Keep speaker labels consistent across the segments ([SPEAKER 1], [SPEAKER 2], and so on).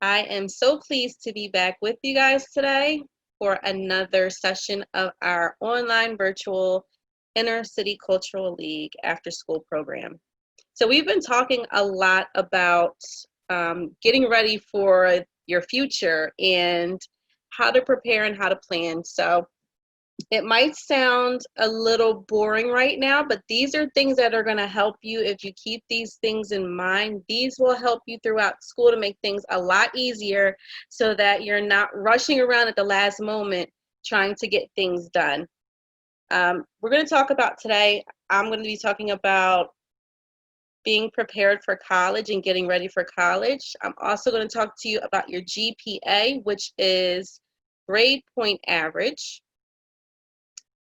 [SPEAKER 1] I am so pleased to be back with you guys today for another session of our online virtual Inner City Cultural League after school program. So we've been talking a lot about getting ready for your future and how to prepare and how to plan. So it might sound a little boring right now, but these are things that are going to help you if you keep these things in mind. These will help you throughout school to make things a lot easier so that you're not rushing around at the last moment trying to get things done. We're going to talk about today, I'm going to be talking about being prepared for college and getting ready for college. I'm also going to talk to you about your GPA, which is grade point average.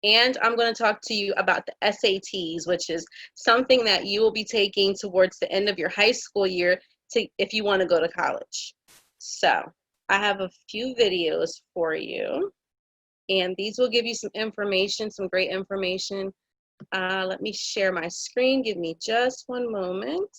[SPEAKER 1] And I'm going to talk to you about the SATs, which is something that you will be taking towards the end of your high school year if you want to go to college. So I have a few videos for you, and these will give you some information, some great information. Let me share my screen. Give me just one moment.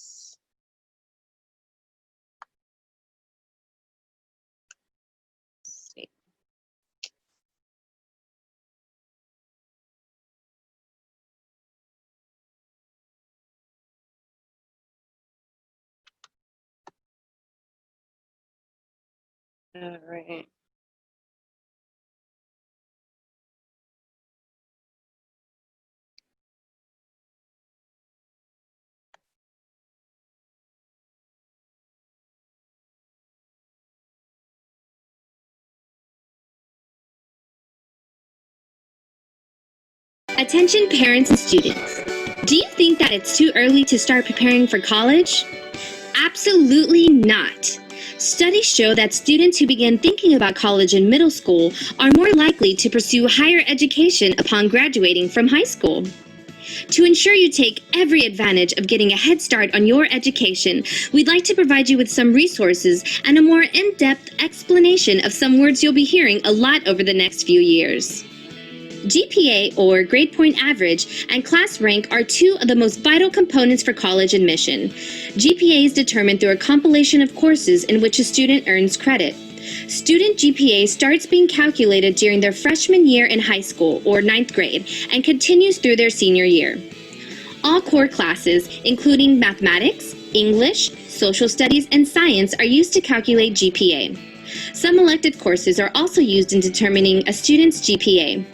[SPEAKER 1] All right.
[SPEAKER 2] Attention parents and students. Do you think that it's too early to start preparing for college? Absolutely not. Studies show that students who begin thinking about college in middle school are more likely to pursue higher education upon graduating from high school. To ensure you take every advantage of getting a head start on your education, we'd like to provide you with some resources and a more in-depth explanation of some words you'll be hearing a lot over the next few years. GPA, or grade point average, and class rank are two of the most vital components for college admission. GPA is determined through a compilation of courses in which a student earns credit. Student GPA starts being calculated during their freshman year in high school, or 9th grade, and continues through their senior year. All core classes, including mathematics, English, social studies, and science, are used to calculate GPA. Some elective courses are also used in determining a student's GPA.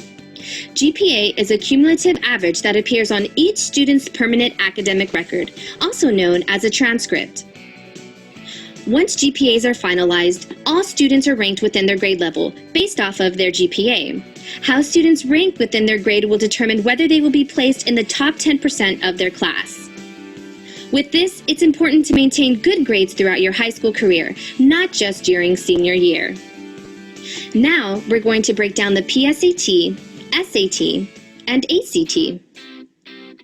[SPEAKER 2] GPA is a cumulative average that appears on each student's permanent academic record, also known as a transcript. Once GPAs are finalized, all students are ranked within their grade level, based off of their GPA. How students rank within their grade will determine whether they will be placed in the top 10% of their class. With this, it's important to maintain good grades throughout your high school career, not just during senior year. Now, we're going to break down the PSAT, SAT, and ACT.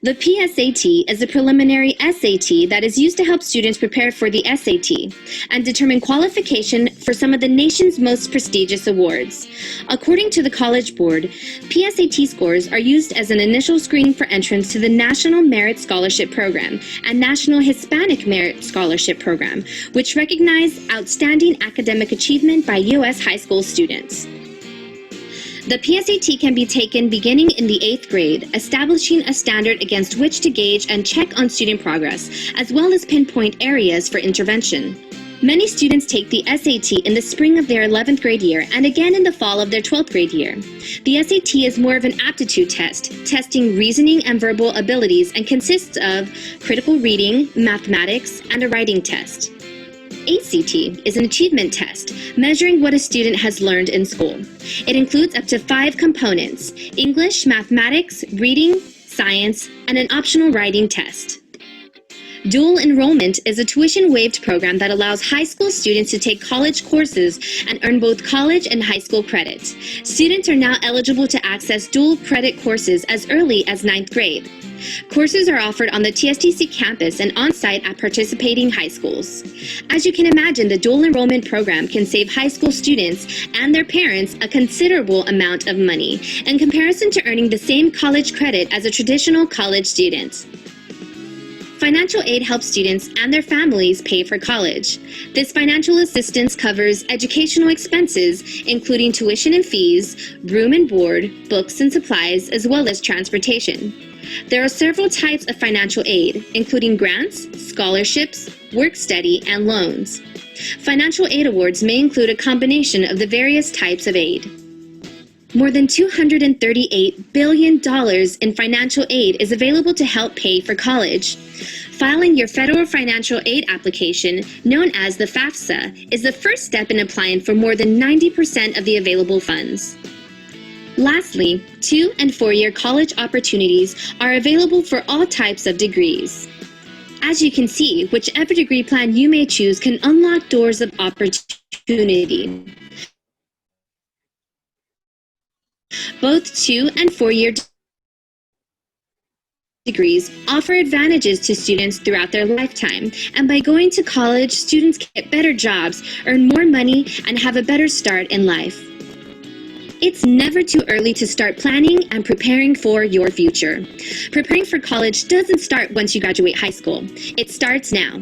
[SPEAKER 2] The PSAT is a preliminary SAT that is used to help students prepare for the SAT and determine qualification for some of the nation's most prestigious awards. According to the College Board, PSAT scores are used as an initial screening for entrance to the National Merit Scholarship Program and National Hispanic Merit Scholarship Program, which recognize outstanding academic achievement by U.S. high school students. The PSAT can be taken beginning in the 8th grade, establishing a standard against which to gauge and check on student progress, as well as pinpoint areas for intervention. Many students take the SAT in the spring of their 11th grade year and again in the fall of their 12th grade year. The SAT is more of an aptitude test, testing reasoning and verbal abilities, and consists of critical reading, mathematics, and a writing test. ACT is an achievement test, measuring what a student has learned in school. It includes up to 5 components: English, mathematics, reading, science, and an optional writing test. Dual enrollment is a tuition-waived program that allows high school students to take college courses and earn both college and high school credits. Students are now eligible to access dual credit courses as early as 9th grade. Courses are offered on the TSTC campus and on-site at participating high schools. As you can imagine, the dual enrollment program can save high school students and their parents a considerable amount of money in comparison to earning the same college credit as a traditional college student. Financial aid helps students and their families pay for college. This financial assistance covers educational expenses, including tuition and fees, room and board, books and supplies, as well as transportation. There are several types of financial aid, including grants, scholarships, work study, and loans. Financial aid awards may include a combination of the various types of aid. More than $238 billion in financial aid is available to help pay for college. Filing your federal financial aid application, known as the FAFSA, is the first step in applying for more than 90% of the available funds. Lastly, 2- and 4-year college opportunities are available for all types of degrees. As you can see, whichever degree plan you may choose can unlock doors of opportunity. Both 2- and 4-year degrees offer advantages to students throughout their lifetime, and by going to college, students get better jobs, earn more money, and have a better start in life. It's never too early to start planning and preparing for your future. Preparing for college doesn't start once you graduate high school. It starts now.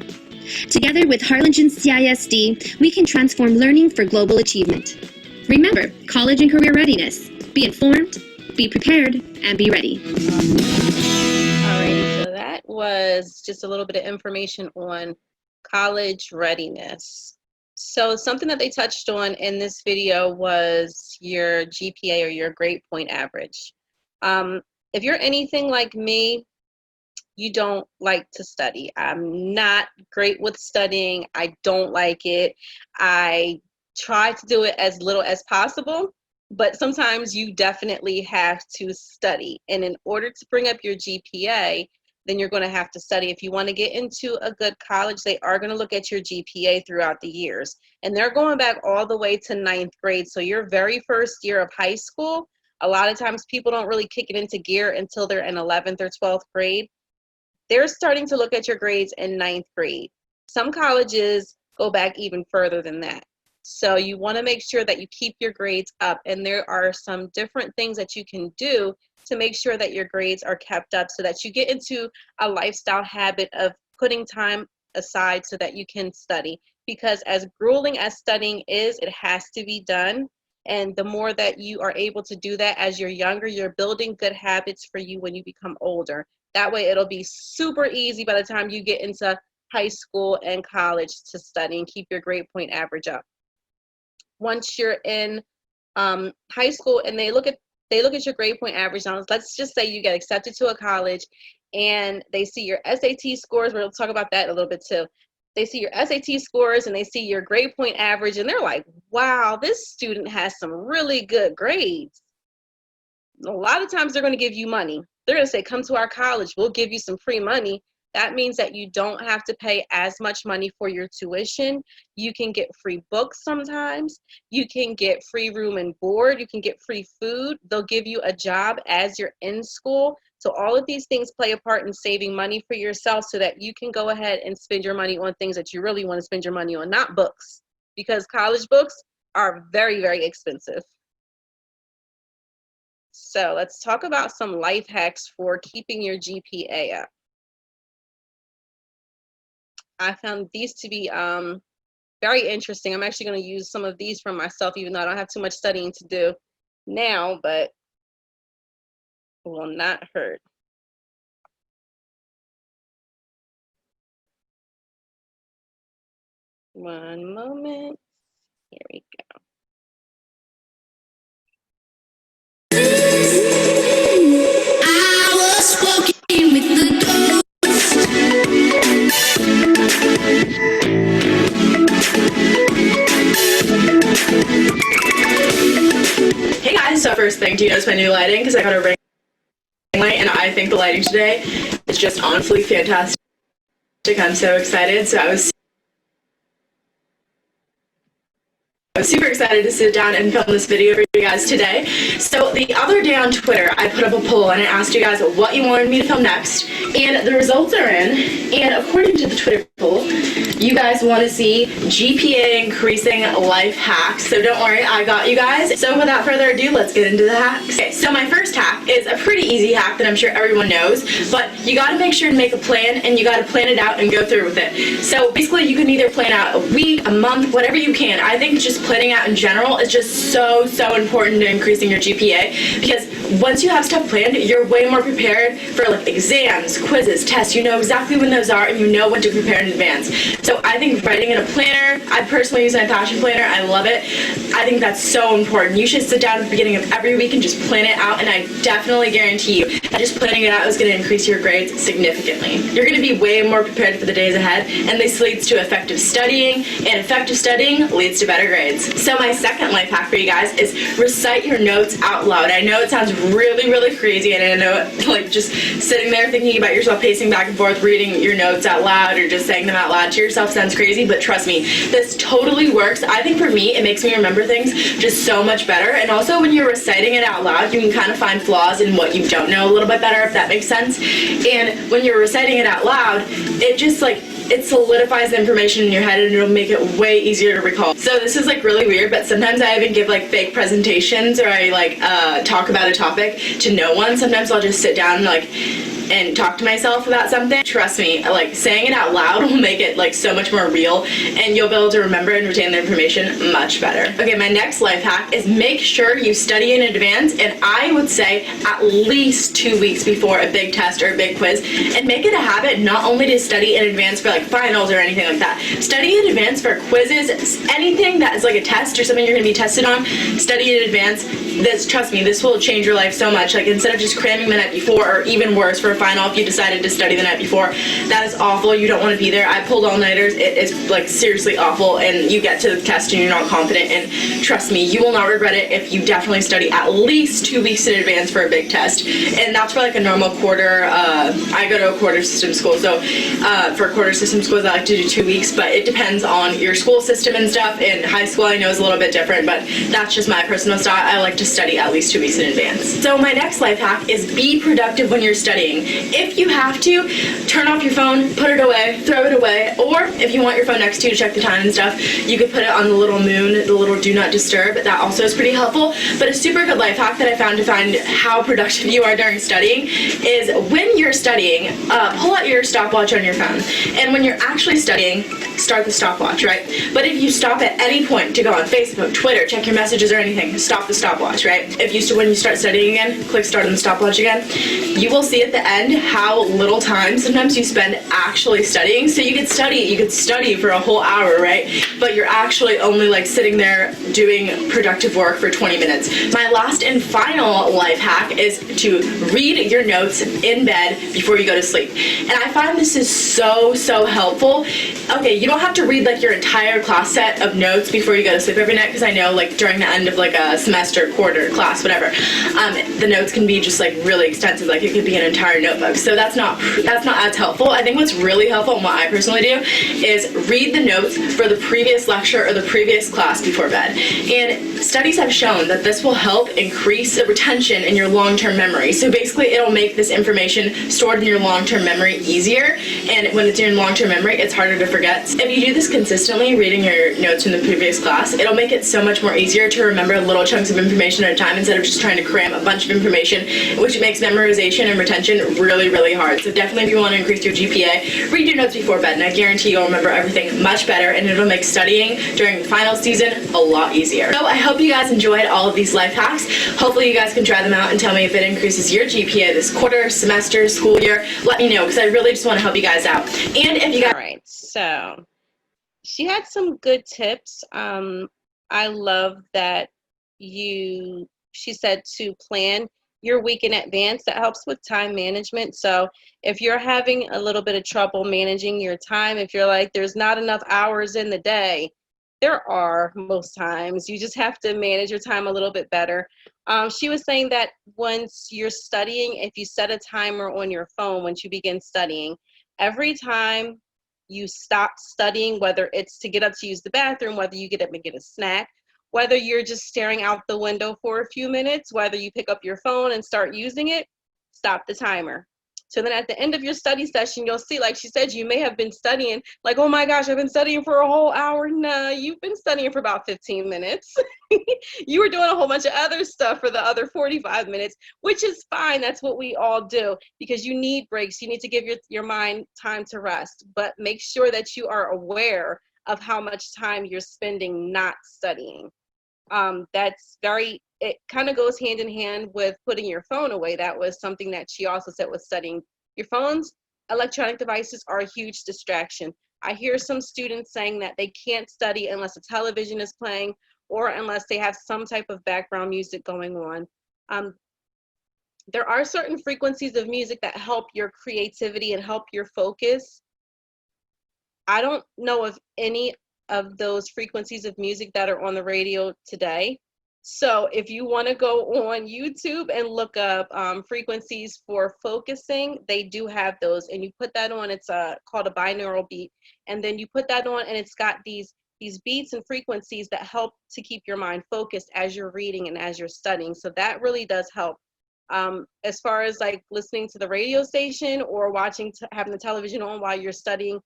[SPEAKER 2] Together with Harlingen CISD, we can transform learning for global achievement. Remember, college and career readiness. Be informed, be prepared, and be ready.
[SPEAKER 1] Alrighty, so that was just a little bit of information on college readiness. So something that they touched on in this video was your GPA, or your grade point average. If you're anything like me, you don't like to study. I'm not great with studying. I don't like it. I try to do it as little as possible, but sometimes you definitely have to study. And in order to bring up your GPA, then you're going to have to study. If you want to get into a good college, they are going to look at your GPA throughout the years. And they're going back all the way to 9th grade. So your very first year of high school, a lot of times people don't really kick it into gear until they're in 11th or 12th grade. They're starting to look at your grades in 9th grade. Some colleges go back even further than that. So you want to make sure that you keep your grades up. And there are some different things that you can do to make sure that your grades are kept up, so that you get into a lifestyle habit of putting time aside so that you can study. Because as grueling as studying is, it has to be done. And the more that you are able to do that as you're younger, you're building good habits for you when you become older. That way it'll be super easy by the time you get into high school and college to study and keep your grade point average up. Once you're in high school and they look at your grade point average, now let's just say you get accepted to a college and they see your SAT scores. We'll talk about that a little bit too. They see your SAT scores and they see your grade point average and they're like, wow, this student has some really good grades. A lot of times they're going to give you money. They're going to say, come to our college, we'll give you some free money. That means that you don't have to pay as much money for your tuition. You can get free books sometimes. You can get free room and board. You can get free food. They'll give you a job as you're in school. So all of these things play a part in saving money for yourself so that you can go ahead and spend your money on things that you really want to spend your money on, not books, because college books are very, very expensive. So let's talk about some life hacks for keeping your GPA up. I found these to be very interesting. I'm actually going to use some of these for myself, even though I don't have too much studying to do now, but it will not hurt. One moment. Here we go.
[SPEAKER 3] I was walking with the ghost. Hey guys, so first thing, do you notice my new lighting? Because I got a ring light and I think the lighting today is just honestly fantastic. I'm so excited. So I was super excited to sit down and film this video for you guys today. So the other day on Twitter, I put up a poll and I asked you guys what you wanted me to film next, and the results are in. And according to the Twitter You guys want to see GPA increasing life hacks, so don't worry, I got you guys. So without further ado, let's get into the hacks. Okay, so my first hack is a pretty easy hack that I'm sure everyone knows, but you got to make sure to make a plan, and you got to plan it out and go through with it. So basically, you can either plan out a week, a month, whatever you can. I think just planning out in general is just so important to increasing your GPA, because once you have stuff planned, you're way more prepared for like exams, quizzes, tests. You know exactly when those are, and you know when to prepare in advance. So I think writing in a planner, I personally use my passion planner, I love it. I think that's so important. You should sit down at the beginning of every week and just plan it out, and I definitely guarantee you that just planning it out is going to increase your grades significantly. You're going to be way more prepared for the days ahead, and this leads to effective studying, and effective studying leads to better grades. So my second life hack for you guys is recite your notes out loud. I know it sounds really crazy, and I know like just sitting there thinking about yourself pacing back and forth reading your notes out loud or just saying them out loud to yourself sounds crazy, but trust me, this totally works. I think for me, it makes me remember things just so much better. And also when you're reciting it out loud, you can kind of find flaws in what you don't know a little bit better, if that makes sense. And when you're reciting it out loud, it just like it solidifies the information in your head, and it'll make it way easier to recall. So this is like really weird, but sometimes I even give like fake presentations, or I like talk about a topic to no one. Sometimes I'll just sit down and talk to myself about something. Trust me, like saying it out loud will make it like so much more real, and you'll be able to remember and retain the information much better. Okay, my next life hack is make sure you study in advance, and I would say at least 2 weeks before a big test or a big quiz, and make it a habit not only to study in advance for like finals or anything like that. Study in advance for quizzes, anything that is like a test or something you're going to be tested on, study in advance. Trust me, this will change your life so much. Like instead of just cramming the night before, or even worse for a final, if you decided to study the night before, that is awful. You don't want to be there. I pulled all-nighters. It is like seriously awful, and you get to the test and you're not confident, and trust me, you will not regret it if you definitely study at least 2 weeks in advance for a big test. And that's for like a normal quarter. I go to a quarter system school, so for quarter system schools I like to do 2 weeks, but it depends on your school system and stuff. In high school I know is a little bit different, but that's just my personal style. I like to study at least 2 weeks in advance. So my next life hack is be productive when you're studying. If you have to, turn off your phone, put it away, throw it away, or if you want your phone next to you to check the time and stuff, you could put it on the little moon, the little do not disturb. That also is pretty helpful. But a super good life hack that I found to find how productive you are during studying is when you're studying, pull out your stopwatch on your phone. And when you're actually studying, start the stopwatch, right? But if you stop at any point to go on Facebook, Twitter, check your messages or anything, stop the stopwatch, right? When you start studying again, click start on the stopwatch again. You will see at the end how little time sometimes you spend actually studying. So you could study for a whole hour, right? But you're actually only like sitting there doing productive work for 20 minutes. My last and final life hack is to read your notes in bed before you go to sleep. And I find this is so helpful. Okay, you don't have to read like your entire class set of notes before you go to sleep every night, because I know like during the end of like a semester, quarter, class, whatever, the notes can be just like really extensive. Like it could be an entire notebook. So that's not as helpful. I think what's really helpful, and what I personally do, is read the notes for the previous lecture or the previous class before bed. And studies have shown that this will help increase the retention in your long-term memory. So basically it'll make this information stored in your long-term memory easier, and when it's in your long-term memory, it's harder to forget. If you do this consistently, reading your notes from the previous class, it'll make it so much more easier to remember little chunks of information at a time instead of just trying to cram a bunch of information, which makes memorization and retention really hard. So definitely if you want to increase your GPA, read your notes before bed, and I guarantee you'll remember everything much better, and it'll make studying during the final season a lot easier. So I hope you guys enjoyed all of these life hacks. Hopefully you guys can try them out and tell me if it increases your GPA this quarter, semester, school year. Let me know, because I really just want to help you guys out. And if you guys...
[SPEAKER 1] All right, so she had some good tips. I love that she said to plan your week in advance. That helps with time management. So if you're having a little bit of trouble managing your time, if you're like, there's not enough hours in the day, there are most times. You just have to manage your time a little bit better. She was saying that once you're studying, if you set a timer on your phone, once you begin studying, every time you stop studying, whether it's to get up to use the bathroom, whether you get up and get a snack, whether you're just staring out the window for a few minutes, whether you pick up your phone and start using it, stop the timer. So then at the end of your study session, you'll see, like she said, you may have been studying like, oh my gosh, I've been studying for a whole hour. No, you've been studying for about 15 minutes. You were doing a whole bunch of other stuff for the other 45 minutes, which is fine. That's what we all do, because you need breaks. You need to give your mind time to rest, but make sure that you are aware of how much time you're spending not studying. It kind of goes hand in hand with putting your phone away. That was something that she also said with studying. Your phones, electronic devices are a huge distraction. I hear some students saying that they can't study unless a television is playing or unless they have some type of background music going on. There are certain frequencies of music that help your creativity and help your focus. I don't know of any of those frequencies of music that are on the radio today. So if you want to go on YouTube and look up frequencies for focusing, they do have those, and you put that on. It's called a binaural beat, and then you put that on, and it's got these beats and frequencies that help to keep your mind focused as you're reading and as you're studying. So that really does help. As far as like listening to the radio station or having the television on while you're studying,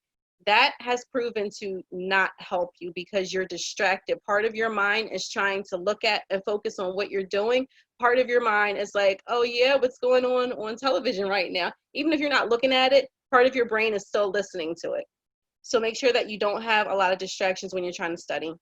[SPEAKER 1] that has proven to not help you because you're distracted. Part of your mind is trying to look at and focus on what you're doing. Part of your mind is like, oh yeah, what's going on television right now? Even if you're not looking at it, part of your brain is still listening to it. So make sure that you don't have a lot of distractions when you're trying to study.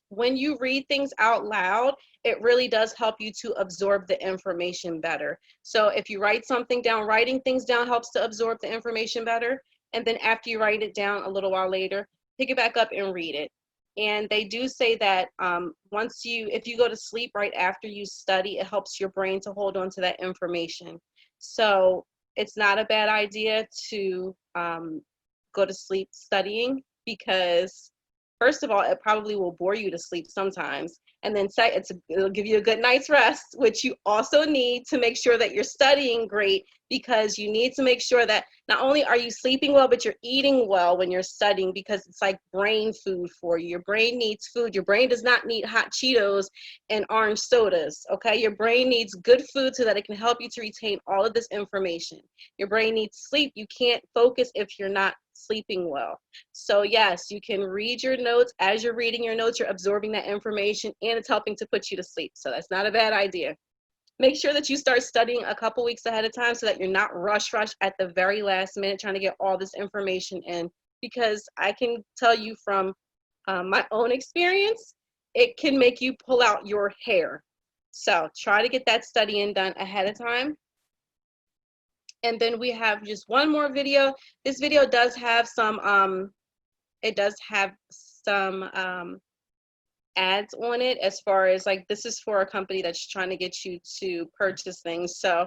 [SPEAKER 1] When you read things out loud, it really does help you to absorb the information better. So if you write something down, writing things down helps to absorb the information better. And then after you write it down a little while later, pick it back up and read it. And they do say that if you go to sleep right after you study, it helps your brain to hold on to that information. So it's not a bad idea to go to sleep studying, because first of all, it probably will bore you to sleep sometimes. And then it'll give you a good night's rest, which you also need to make sure that you're studying great, because you need to make sure that not only are you sleeping well, but you're eating well when you're studying, because it's like brain food for you. Your brain needs food. Your brain does not need hot Cheetos and orange sodas, okay? Your brain needs good food so that it can help you to retain all of this information. Your brain needs sleep. You can't focus if you're not sleeping well. So yes, you can read your notes. As you're reading your notes, you're absorbing that information, and it's helping to put you to sleep. So that's not a bad idea. Make sure that you start studying a couple weeks ahead of time so that you're not rush at the very last minute trying to get all this information in, because I can tell you from my own experience, it can make you pull out your hair. So try to get that studying done ahead of time. And then we have just one more video. This video does have some ads on it, as far as like, this is for a company that's trying to get you to purchase things. So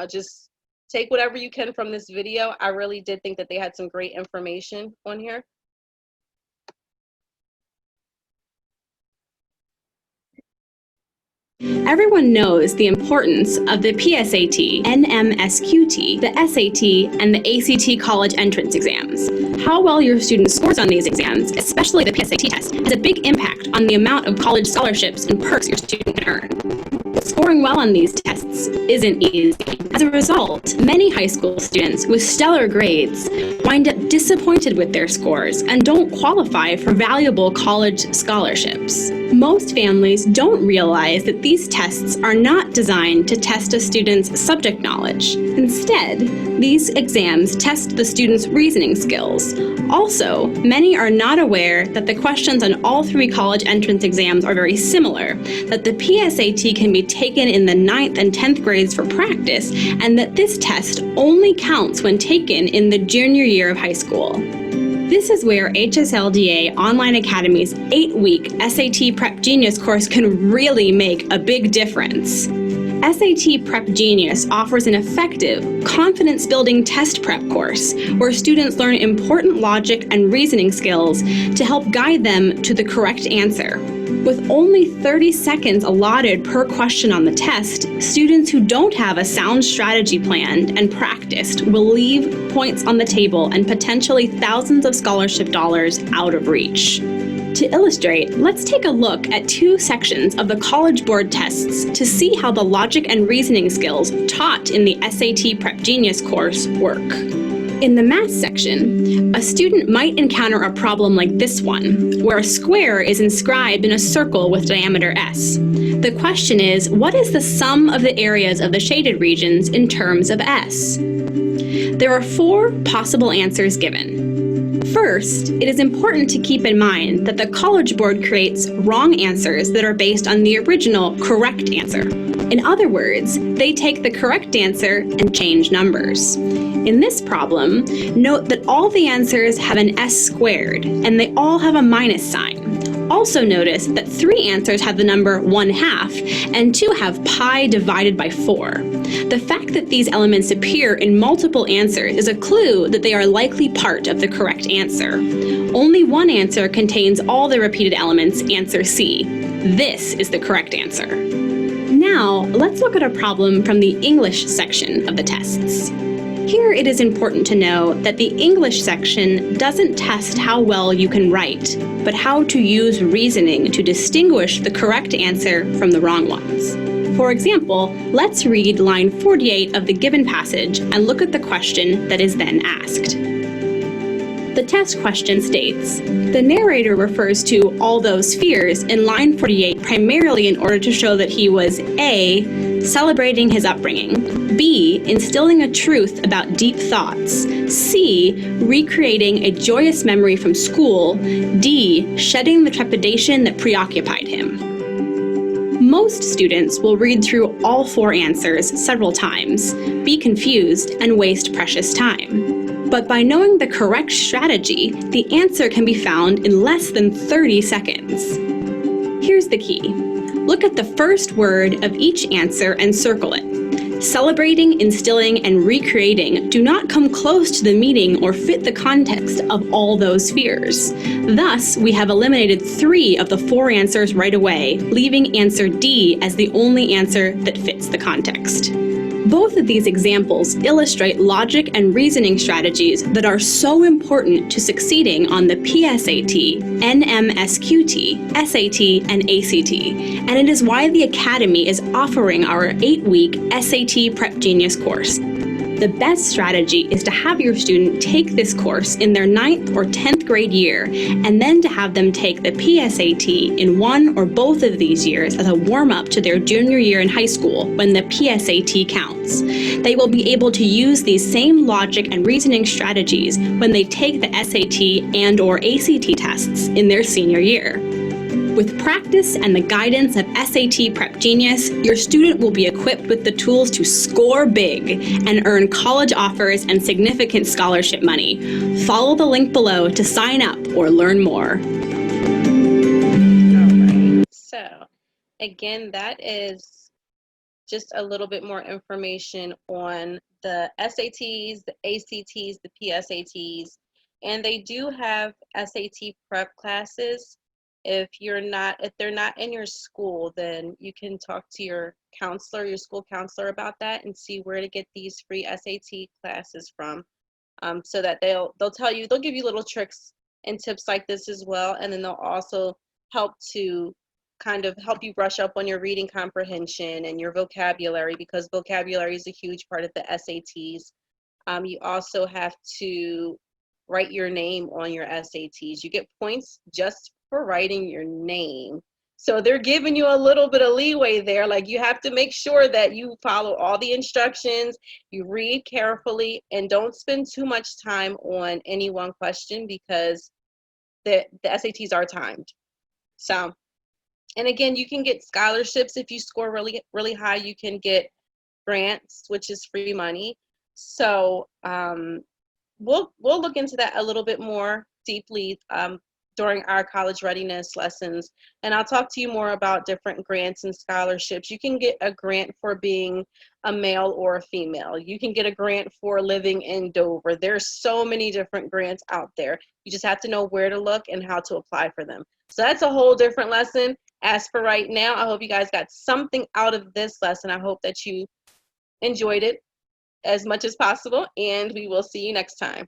[SPEAKER 1] just take whatever you can from this video. I really did think that they had some great information on here.
[SPEAKER 4] Everyone knows the importance of the PSAT, NMSQT, the SAT, and the ACT college entrance exams. How well your student scores on these exams, especially the PSAT test, has a big impact on the amount of college scholarships and perks your student can earn. Scoring well on these tests isn't easy. As a result, many high school students with stellar grades wind up disappointed with their scores and don't qualify for valuable college scholarships. Most families don't realize that these tests are not designed to test a student's subject knowledge. Instead, these exams test the student's reasoning skills. Also, many are not aware that the questions on all three college entrance exams are very similar, that the PSAT can be taken in the 9th and 10th grades for practice, and that this test only counts when taken in the junior year of high school. This is where HSLDA Online Academy's 8-week SAT Prep Genius course can really make a big difference. SAT Prep Genius offers an effective, confidence-building test prep course where students learn important logic and reasoning skills to help guide them to the correct answer. With only 30 seconds allotted per question on the test, students who don't have a sound strategy planned and practiced will leave points on the table and potentially thousands of scholarship dollars out of reach. To illustrate, let's take a look at two sections of the College Board tests to see how the logic and reasoning skills taught in the SAT Prep Genius course work. In the math section, a student might encounter a problem like this one, where a square is inscribed in a circle with diameter s. The question is, what is the sum of the areas of the shaded regions in terms of s? There are four possible answers given. First, it is important to keep in mind that the College Board creates wrong answers that are based on the original correct answer. In other words, they take the correct answer and change numbers. In this problem, note that all the answers have an s squared, and they all have a minus sign. Also notice that 3 answers have the number 1/2, and 2 have pi divided by 4. The fact that these elements appear in multiple answers is a clue that they are likely part of the correct answer. Only one answer contains all the repeated elements, answer C. This is the correct answer. Now, let's look at a problem from the English section of the tests. Here it is important to know that the English section doesn't test how well you can write, but how to use reasoning to distinguish the correct answer from the wrong ones. For example, let's read line 48 of the given passage and look at the question that is then asked. The test question states, the narrator refers to all those fears in line 48 primarily in order to show that he was A, celebrating his upbringing, B, instilling a truth about deep thoughts, C, recreating a joyous memory from school, D, shedding the trepidation that preoccupied him. Most students will read through all 4 answers several times, be confused, and waste precious time. But by knowing the correct strategy, the answer can be found in less than 30 seconds. Here's the key. Look at the first word of each answer and circle it. Celebrating, instilling, and recreating do not come close to the meaning or fit the context of all those fears. Thus, we have eliminated 3 of the 4 answers right away, leaving answer D as the only answer that fits the context. Both of these examples illustrate logic and reasoning strategies that are so important to succeeding on the PSAT, NMSQT, SAT, and ACT, and it is why the Academy is offering our 8-week SAT Prep Genius course. The best strategy is to have your student take this course in their 9th or 10th grade year, and then to have them take the PSAT in one or both of these years as a warm-up to their junior year in high school when the PSAT counts. They will be able to use these same logic and reasoning strategies when they take the SAT and/or ACT tests in their senior year. With practice and the guidance of SAT Prep Genius, your student will be equipped with the tools to score big and earn college offers and significant scholarship money. Follow the link below to sign up or learn more.
[SPEAKER 1] All right. So, again, that is just a little bit more information on the SATs, the ACTs, the PSATs, and they do have SAT prep classes. If they're not in your school, then you can talk to your counselor, your school counselor about that and see where to get these free SAT classes from. So that they'll give you little tricks and tips like this as well. And then they'll also help to kind of help you brush up on your reading comprehension and your vocabulary, because vocabulary is a huge part of the SATs. You also have to write your name on your SATs. You get points just for writing your name. So they're giving you a little bit of leeway there. Like, you have to make sure that you follow all the instructions, you read carefully, and don't spend too much time on any one question, because the SATs are timed. So, and again, you can get scholarships if you score really, really high. You can get grants, which is free money. So we'll look into that a little bit more deeply during our college readiness lessons, and I'll talk to you more about different grants and scholarships. You can get a grant for being a male or a female. You can get a grant for living in Dover. There's so many different grants out there. You just have to know where to look and how to apply for them. So that's a whole different lesson. As for right now, I hope you guys got something out of this lesson. I hope that you enjoyed it as much as possible, and we will see you next time.